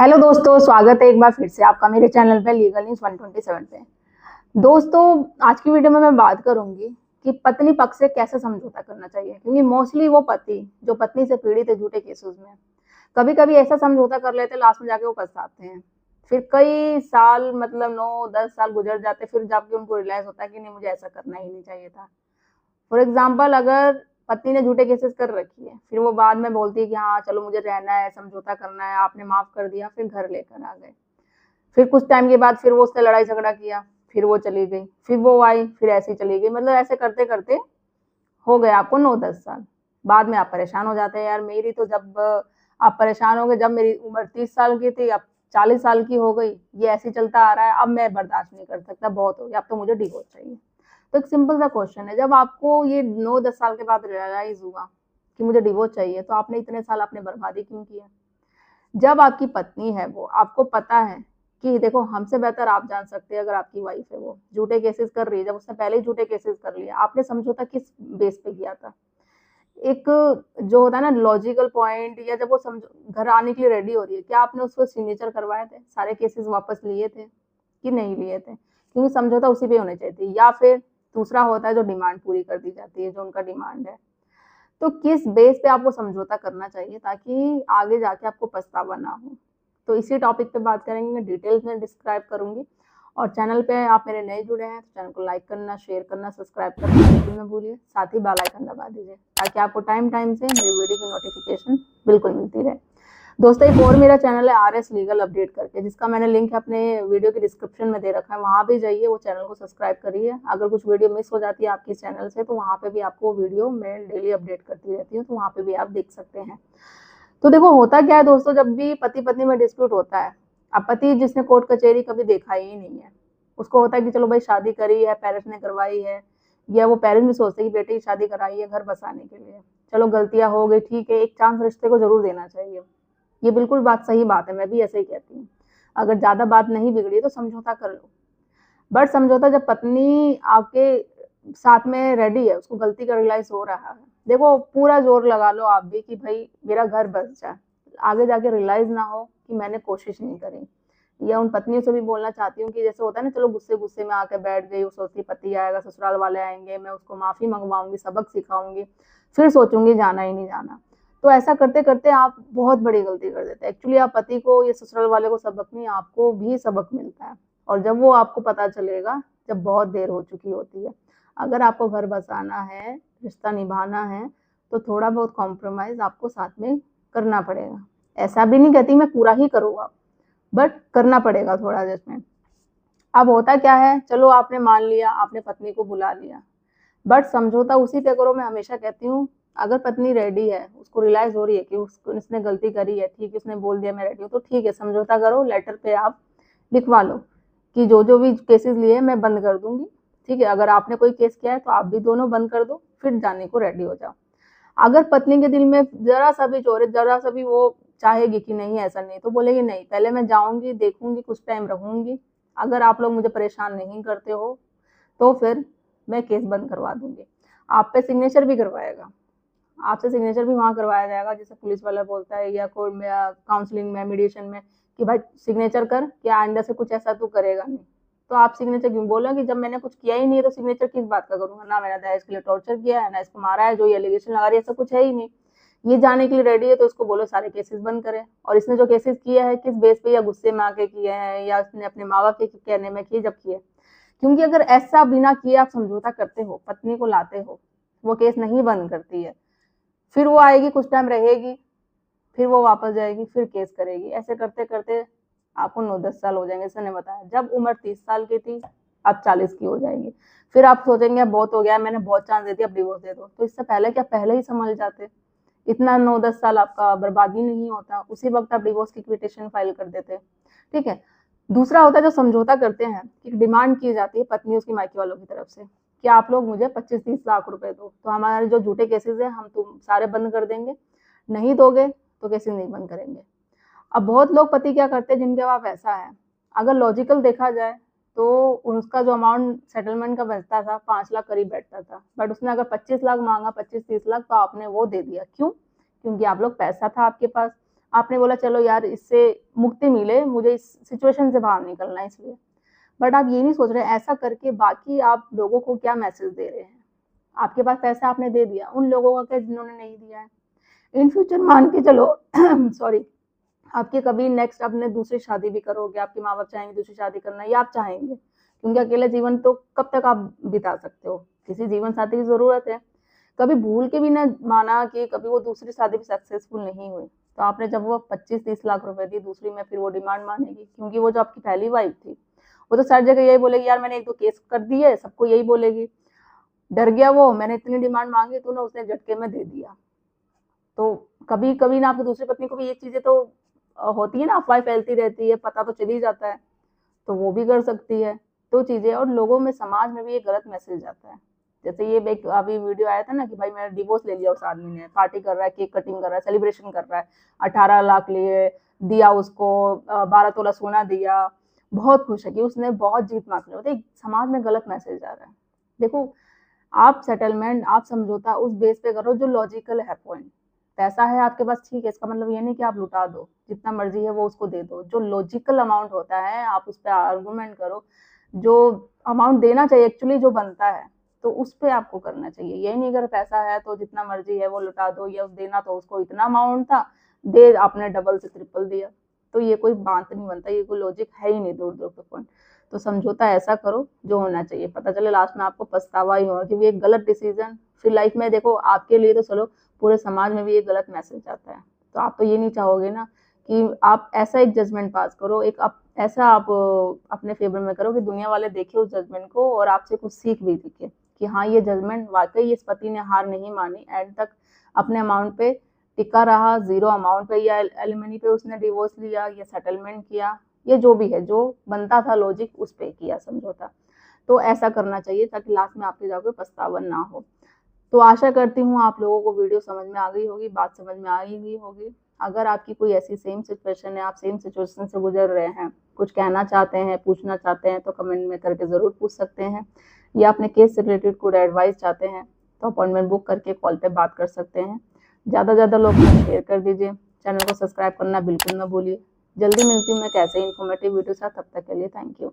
Hello दोस्तों, स्वागत है एक बार फिर से आपका मेरे चैनल पे लीगल न्यूज 127 पे। दोस्तों, आज की वीडियो में मैं बात करूंगी कि पत्नी पक्ष से कैसे समझौता करना चाहिए, क्योंकि मोस्टली वो पति जो पत्नी से पीड़ित है झूठे केसेस में कभी कभी ऐसा समझौता कर लेते हैं, लास्ट में जाके वो पछताते हैं। फिर कई साल मतलब 9-10 साल गुजर जाते, फिर जाके उनको रियलाइज होता है कि नहीं, मुझे ऐसा करना ही नहीं चाहिए था। फॉर एग्जाम्पल, अगर पत्नी ने झूठे केसेस कर रखी है, फिर वो बाद में बोलती है कि हाँ चलो मुझे रहना है, समझौता करना है, आपने माफ कर दिया, फिर घर लेकर आ गए। फिर कुछ टाइम के बाद फिर वो उससे लड़ाई झगड़ा किया, फिर वो चली गई, फिर वो आई, फिर ऐसे ही चली गई। मतलब ऐसे करते करते हो गए आपको 9-10 साल। बाद में आप परेशान हो जाते हैं, यार मेरी तो जब आप परेशान हो गए जब मेरी उम्र 30 साल की थी, अब 40 साल की हो गई, ये ऐसे चलता आ रहा है, अब मैं बर्दाश्त नहीं कर सकता, बहुत हो गया, अब तो मुझे डिवोर्स चाहिए। तो एक सिंपल सा क्वेश्चन है, जब आपको ये 9-10 साल के बाद रियलाइज हुआ कि मुझे डिवोर्स चाहिए, तो आपने इतने साल अपने बर्बादी क्यों किया? जब आपकी पत्नी है, वो आपको पता है कि देखो हमसे बेहतर आप जान सकते हैं, अगर आपकी वाइफ है वो झूठे केसेस कर रही है, जब उसने पहले ही झूठे केसेस कर लिया, आपने समझौता किस बेस पे किया था? एक जो होता है ना लॉजिकल पॉइंट, या जब वो समझ घर आने के लिए रेडी हो रही है, क्या आपने उसको सिग्नेचर करवाए थे, सारे केसेस वापस लिए थे कि नहीं लिए थे? क्योंकि समझौता उसी पे होना चाहिए थी। या फिर दूसरा होता है जो डिमांड पूरी कर दी जाती है, जो उनका डिमांड है, तो किस बेस पे आपको समझौता करना चाहिए ताकि आगे जाके आपको पछतावा ना हो। तो इसी टॉपिक पे बात करेंगे, मैं डिटेल्स में डिस्क्राइब करूंगी। और चैनल पे आप मेरे नए जुड़े हैं तो चैनल को लाइक करना, शेयर करना, सब्सक्राइब करना बिल्कुल ना भूलिए, साथ ही बेल आइकन दबा दीजिए ताकि आपको टाइम टाइम से मेरी वीडियो की नोटिफिकेशन बिल्कुल मिलती रहे। दोस्तों, एक और मेरा चैनल है आर एस लीगल अपडेट करके, जिसका मैंने लिंक अपने वीडियो के डिस्क्रिप्शन में दे रखा है, वहां भी जाइए, वो चैनल को सब्सक्राइब करिए। अगर कुछ वीडियो मिस हो जाती है आपके चैनल से, तो वहां पे भी आपको वीडियो मैं डेली अपडेट करती रहती हूँ, तो वहां पे भी आप देख सकते हैं। तो देखो होता क्या है दोस्तों, जब भी पति पत्नी में डिस्प्यूट होता है, अब पति जिसने कोर्ट कचहरी कभी देखा ही नहीं है, उसको होता है कि चलो भाई शादी करी है, पेरेंट्स ने करवाई है, या वो पेरेंट्स भी सोचते हैं कि बेटे की शादी कराई है घर बसाने के लिए, चलो गलतियां हो गई, ठीक है, एक चांस रिश्ते को जरूर देना चाहिए। ये बिल्कुल बात सही बात है, मैं भी ऐसे ही कहती हूँ। अगर ज्यादा बात नहीं बिगड़ी तो समझौता कर लो। बट समझौता जब पत्नी आपके साथ में रेडी है, उसको गलती का रियलाइज हो रहा है, देखो पूरा जोर लगा लो आप भी कि भाई मेरा घर बस जाए, आगे जाके रियलाइज ना हो कि मैंने कोशिश नहीं करी। या उन पत्नियों से भी बोलना चाहती हूँ कि जैसे होता है ना, चलो गुस्से गुस्से में आके बैठ गई, वो सोचती पति आएगा, ससुराल वाले आएंगे, मैं उसको माफी मंगवाऊंगी, सबक सिखाऊंगी, फिर सोचूंगी जाना ही नहीं जाना। तो ऐसा करते करते आप बहुत बड़ी गलती कर देते हैं। एक्चुअली आप पति को या ससुराल वाले को सबक नहीं, आपको भी सबक मिलता है। और जब वो आपको पता चलेगा, जब बहुत देर हो चुकी होती है। अगर आपको घर बसाना है, रिश्ता निभाना है, तो थोड़ा बहुत कॉम्प्रोमाइज आपको साथ में करना पड़ेगा। ऐसा भी नहीं कहती मैं पूरा ही करूँगा, बट करना पड़ेगा थोड़ा एडजस्टमेंट। अब होता क्या है, चलो आपने मान लिया, आपने पत्नी को बुला लिया, बट समझौता उसी पे करो। मैं हमेशा कहती हूँ, अगर पत्नी रेडी है, उसको रियलाइज हो रही है कि उसने गलती करी है, ठीक है, उसने बोल दिया मैं रेडी हूँ, तो ठीक है, समझौता करो, लेटर पे आप लिखवा लो कि जो जो भी केसेस लिए मैं बंद कर दूंगी। ठीक है, अगर आपने कोई केस किया है तो आप भी दोनों बंद कर दो, फिर जाने को रेडी हो जाओ। अगर पत्नी के दिल में जरा सा भी चोर है, जरा सा भी वो चाहेगी कि नहीं ऐसा नहीं, तो बोलेगी नहीं, पहले मैं जाऊंगी, देखूंगी, कुछ टाइम रहूंगी, अगर आप लोग मुझे परेशान नहीं करते हो तो फिर मैं केस बंद करवा दूंगी। आप पे सिग्नेचर भी करवाएगा, आपसे सिग्नेचर भी वहां करवाया जाएगा, जैसे पुलिस वाला बोलता है या कोर्ट में काउंसलिंग में, मीडिएशन में, कि भाई सिग्नेचर कर, क्या आइंदा से कुछ ऐसा तू करेगा नहीं। तो आप सिग्नेचर क्यों बोलो कि जब मैंने कुछ किया ही नहीं है तो सिग्नेचर किस बात का करूंगा, ना मैंने दहेज के लिए टॉर्चर किया है, ना इसको मारा है, जो ये एलिगेशन लगा रही है ऐसा कुछ है ही नहीं। ये जाने के लिए रेडी है तो इसको बोलो सारे केसेस बंद करे। और इसने जो केसेस किया है किस बेस पे, या गुस्से में आके किए हैं, या उसने अपने माँ बाप के कहने में किए जब किए। क्योंकि अगर ऐसा बिना किए आप समझौता करते हो, पत्नी को लाते हो, वो केस नहीं बंद करती है, फिर वो आएगी, कुछ टाइम रहेगी, फिर वो वापस जाएगी, फिर केस करेगी, ऐसे करते करते आपको 9-10 साल हो जाएंगे। इसने बताया जब उम्र 30 साल की थी, अब 40 की हो जाएगी। फिर आप सोचेंगे अब बहुत हो गया, मैंने बहुत चांस दे दिया, अब डिवोर्स दे दो। तो इससे पहले क्या पहले ही संभल जाते, इतना 9-10 साल आपका बर्बादी नहीं होता, उसी वक्त आप डिवोर्स की पिटिशन फाइल कर देते। ठीक है। दूसरा होता है जो समझौता करते हैं कि डिमांड की जाती है पत्नी उसकी मायके वालों की तरफ से कि आप लोग मुझे 25-30 लाख रुपए दो, तो हमारे जो झूठे केसेस है हम तुम सारे बंद कर देंगे, नहीं दोगे तो केसेस नहीं बंद करेंगे। अब बहुत लोग पति क्या करते हैं जिनके पास पैसा है, अगर लॉजिकल देखा जाए तो उसका जो अमाउंट सेटलमेंट का बचता था 5 लाख करीब बैठता था, बट उसने अगर 25 लाख मांगा, 25-30 लाख, तो आपने वो दे दिया। क्यों? क्योंकि आप लोग पैसा था आपके पास, आपने बोला चलो यार इससे मुक्ति मिले, मुझे इस सिचुएशन से बाहर निकलना है इसलिए। बट आप ये नहीं सोच रहे ऐसा करके बाकी आप लोगों को क्या मैसेज दे रहे हैं। आपके पास पैसा आपने दे दिया, उन लोगों का क्या जिन्होंने नहीं दिया है। इन फ्यूचर मान के चलो सॉरी, आपके कभी नेक्स्ट आपने दूसरी शादी भी करोगे, आपके माँ बाप चाहेंगे दूसरी शादी करना, या आप चाहेंगे, क्योंकि अकेले जीवन तो कब तक आप बिता सकते हो, किसी जीवन साथी की जरूरत है। कभी भूल के भी ना माना कि कभी वो दूसरी शादी भी सक्सेसफुल नहीं हुई, तो आपने जब वो 25-30 लाख रुपए दी दूसरी में, फिर वो डिमांड मानेगी, क्योंकि वो जो आपकी पहली वाइफ थी वो तो सारी जगह यही बोलेगी यार मैंने 1-2 केस कर दिए, सबको यही बोलेगी, डर गया वो, मैंने इतनी डिमांड मांगी तूने, उसने झटके में दे दिया। तो कभी कभी ना आपकी दूसरी पत्नी को भी ये चीजें तो होती है ना, अफवाह फैलती रहती है, पता तो चल ही जाता है, तो वो भी कर सकती है। तो चीजें, और लोगों में समाज में भी एक गलत मैसेज जाता है। जैसे ये एक अभी वीडियो आया था ना कि भाई मैंने डिवोर्स ले लिया, उस आदमी ने पार्टी कर रहा है, केक कटिंग कर रहा है, सेलिब्रेशन कर रहा है, 18 लाख लिए दिया उसको, 12 तोला सोना दिया, बहुत खुश है कि उसने बहुत जीत मात ली। मतलब समाज में गलत मैसेज आ रहा है। देखो, आप सेटलमेंट, आप समझौता उस बेस पे करो जो लॉजिकल है। पॉइंट पैसा है आपके पास, ठीक है, इसका मतलब ये नहीं कि आप लुटा दो, जितना मर्जी है वो उसको दे दो। जो लॉजिकल अमाउंट होता है आप उस पर आर्गूमेंट करो, जो अमाउंट देना चाहिए एक्चुअली जो बनता है, तो उस पर आपको करना चाहिए। यही नहीं, अगर पैसा है तो जितना मर्जी है वो लुटा दो, या देना तो उसको इतना अमाउंट था, दे आपने डबल से ट्रिपल दिया, तो ये कोई बात नहीं बनता, ये कोई लॉजिक है ही नहीं दूर दूर तक पॉइंट। तो समझौता ऐसा करो जो होना चाहिए, पता चले लास्ट में आपको पछतावा ही होगा, क्योंकि एक गलत डिसीजन फिर लाइफ में, देखो आपके लिए तो चलो, पूरे समाज में भी एक गलत मैसेज आता है। तो आप तो ये नहीं चाहोगे ना कि आप ऐसा एक जजमेंट पास करो, एक ऐसा आप अपने फेवर में करो कि दुनिया वाले देखे उस जजमेंट को और आपसे कुछ सीख भी दिखे कि हाँ ये जजमेंट वाकई इस पति ने हार नहीं मानी, एंड तक अपने अमाउंट पे टिका रहा, जीरो अमाउंट पे या एलिमनी पे उसने डिवोर्स लिया या सेटलमेंट किया, ये जो भी है, जो बनता था लॉजिक उस पे किया समझौता। तो ऐसा करना चाहिए ताकि लास्ट में आपके जाके पछतावा ना हो। तो आशा करती हूँ आप लोगों को वीडियो समझ में आ गई होगी, बात समझ में आ गई होगी। अगर आपकी कोई ऐसी सेम सिचुएशन है, आप सेम सिचुएशन से गुजर रहे हैं, कुछ कहना चाहते हैं, पूछना चाहते हैं, तो कमेंट में करके ज़रूर पूछ सकते हैं, या अपने केस से रिलेटेड कोई एडवाइस चाहते हैं तो अपॉइंटमेंट बुक करके कॉल पे बात कर सकते हैं। ज़्यादा से ज़्यादा लोग शेयर कर दीजिए, चैनल को सब्सक्राइब करना बिल्कुल ना भूलिए। जल्दी मिलती हूँ मैं कैसे इन्फॉर्मेटिव वीडियो साथ, तब तक के लिए थैंक यू।